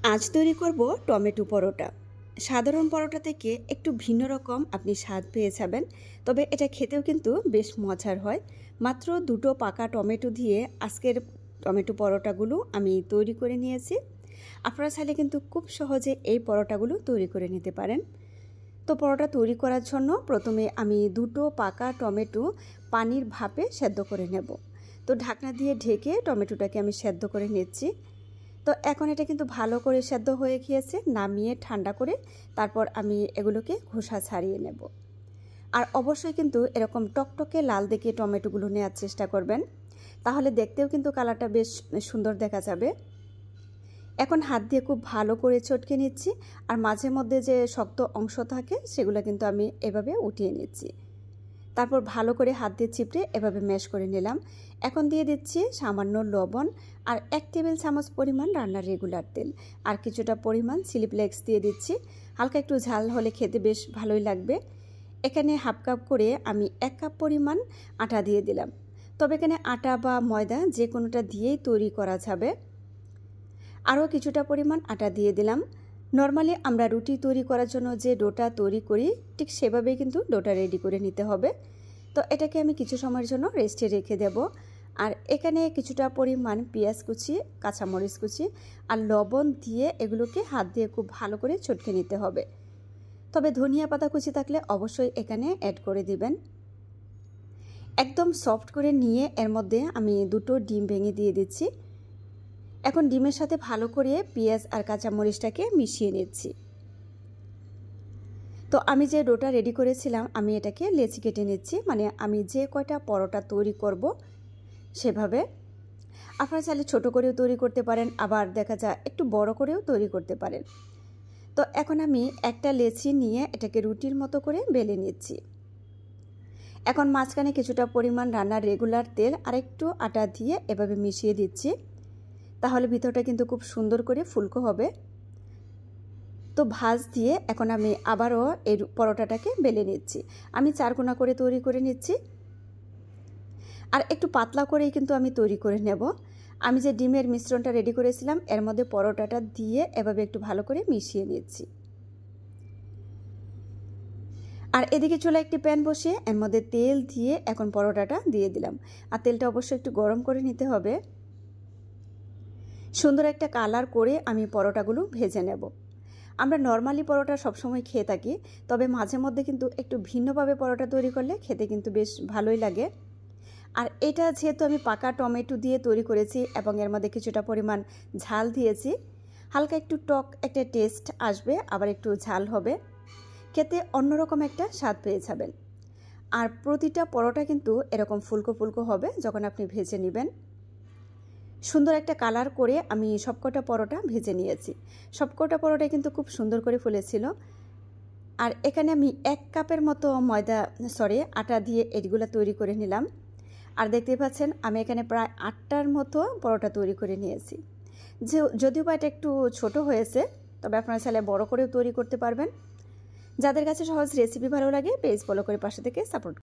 আজ তৈরি করব টমেটো পরোটা। সাধারণ পরোটা থেকে একটু ভিন্ন রকম আপনি স্বাদ পেয়ে যাবেন, তবে এটা খেতেও কিন্তু বেশ মজার হয়। মাত্র দুটো পাকা টমেটো দিয়ে আজকের টমেটো পরোটাগুলো আমি তৈরি করে নিয়েছি। আপনারা চাইলে কিন্তু খুব সহজে এই পরোটাগুলো তৈরি করে নিতে পারেন। তো পরোটা তৈরি করার জন্য প্রথমে আমি দুটো পাকা টমেটো পানির ভাপে সেদ্ধ করে নেব। তো ঢাকনা দিয়ে ঢেকে টমেটোটাকে আমি সেদ্ধ করে নিচ্ছি। তো এখন এটা কিন্তু ভালো করে সেদ্ধ হয়ে গিয়েছে। নামিয়ে ঠান্ডা করে তারপর আমি এগুলোকে খোসা ছাড়িয়ে নেব। আর অবশ্যই কিন্তু এরকম টকটকে লাল দেখে টমেটোগুলো নেওয়ার চেষ্টা করবেন, তাহলে দেখতেও কিন্তু কালারটা বেশ সুন্দর দেখা যাবে। এখন হাত দিয়ে খুব ভালো করে চটকে নিচ্ছি, আর মাঝে মধ্যে যে শক্ত অংশ থাকে সেগুলো কিন্তু আমি এভাবে উঠিয়ে নিচ্ছি। তারপর ভালো করে হাত দিয়ে চিপড়ে এভাবে ম্যাশ করে নিলাম। এখন দিয়ে দিচ্ছি সামান্য লবণ আর 1 টেবিল চামচ পরিমাণ রান্নার রেগুলার তেল, আর কিছুটা পরিমাণ চিলি ফ্লেক্স দিয়ে দিচ্ছি। হালকা একটু ঝাল হলে খেতে বেশ ভালোই লাগবে। এখানে হাফ কাপ করে আমি 1 কাপ পরিমাণ আটা দিয়ে দিলাম। তবে এখানে আটা বা ময়দা যে কোনোটা দিয়েই তৈরি করা যাবে। আরও কিছুটা পরিমাণ আটা দিয়ে দিলাম। নর্মালি আমরা রুটি তৈরি করার জন্য যে ডোটা তৈরি করি ঠিক সেভাবেই কিন্তু ডোটা রেডি করে নিতে হবে। তো এটাকে আমি কিছু সময়ের জন্য রেস্টে রেখে দেব। আর এখানে কিছুটা পরিমাণ পেঁয়াজ কুচি, কাঁচামরিচ কুচি আর লবণ দিয়ে এগুলোকে হাত দিয়ে খুব ভালো করে চটকে নিতে হবে। তবে ধনিয়া পাতা কুচি থাকলে অবশ্যই এখানে অ্যাড করে দিবেন। একদম সফট করে নিয়ে এর মধ্যে আমি দুটো ডিম ভেঙে দিয়ে দিচ্ছি। এখন ডিমের সাথে ভালো করে পেঁয়াজ আর কাঁচামরিচটাকে মিশিয়ে নিচ্ছি। তো আমি যে ডোটা রেডি করেছিলাম আমি এটাকে লেচি কেটে নিচ্ছি, মানে আমি যে কয়টা পরোটা তৈরি করব সেভাবে। আপনারা চাইলে ছোটো করেও তৈরি করতে পারেন, আবার দেখা যায় একটু বড় করেও তৈরি করতে পারেন। তো এখন আমি একটা লেচি নিয়ে এটাকে রুটির মতো করে বেলে নিচ্ছি। এখন মাঝখানে কিছুটা পরিমাণ রান্নার রেগুলার তেল আর একটু আটা দিয়ে এভাবে মিশিয়ে দিচ্ছি, তাহলে ভিতরটা কিন্তু খুব সুন্দর করে ফুলকো হবে। তো ভাঁজ দিয়ে এখন আমি আবারও এই পরোটাটাকে বেলে নিচ্ছি। আমি 4 কোণা করে তৈরি করে নিচ্ছি, আর একটু পাতলা করেই কিন্তু আমি তৈরি করে নেব। আমি যে ডিমের মিশ্রণটা রেডি করেছিলাম এর মধ্যে পরোটাটা দিয়ে এভাবে একটু ভালো করে মিশিয়ে নিচ্ছি। আর এদিকে চুলায় একটি প্যান বসিয়ে এর মধ্যে তেল দিয়ে এখন পরোটাটা দিয়ে দিলাম। আর তেলটা অবশ্যই একটু গরম করে নিতে হবে। সুন্দর একটা কালার করে আমি পরোটাগুলো ভেজে নেব। আমরা নর্মালি পরোটা সবসময় খেয়ে থাকি, তবে মাঝে মধ্যে কিন্তু একটু ভিন্নভাবে পরোটা তৈরি করলে খেতে কিন্তু বেশ ভালোই লাগে। আর এটা যেহেতু আমি পাকা টমেটো দিয়ে তৈরি করেছি এবং এর মধ্যে কিছুটা পরিমাণ ঝাল দিয়েছি, হালকা একটু টক একটা টেস্ট আসবে, আবার একটু ঝাল হবে, খেতে অন্যরকম একটা স্বাদ পেয়ে যাবেন। আর প্রতিটা পরোটা কিন্তু এরকম ফুলকো ফুলকো হবে যখন আপনি ভেজে নেবেন। সুন্দর একটা কালার করে আমি সবকটা পরোটা ভেজে নিয়েছি। সবকটা পরোটা কিন্তু খুব সুন্দর করে ফুলেছিল। আর এখানে আমি 1 কাপের মতো আটা দিয়ে এগুলো তৈরি করে নিলাম। আর দেখতে পাচ্ছেন আমি এখানে প্রায় 8টার মতো পরোটা তৈরি করে নিয়েছি। যদিও বা এটা একটু ছোট হয়েছে, তবে আপনারা চাইলে বড় করেও তৈরি করতে পারবেন। যাদের কাছে সহজ রেসিপি ভালো লাগে পেজ ফলো করে পাশে থেকে সাপোর্ট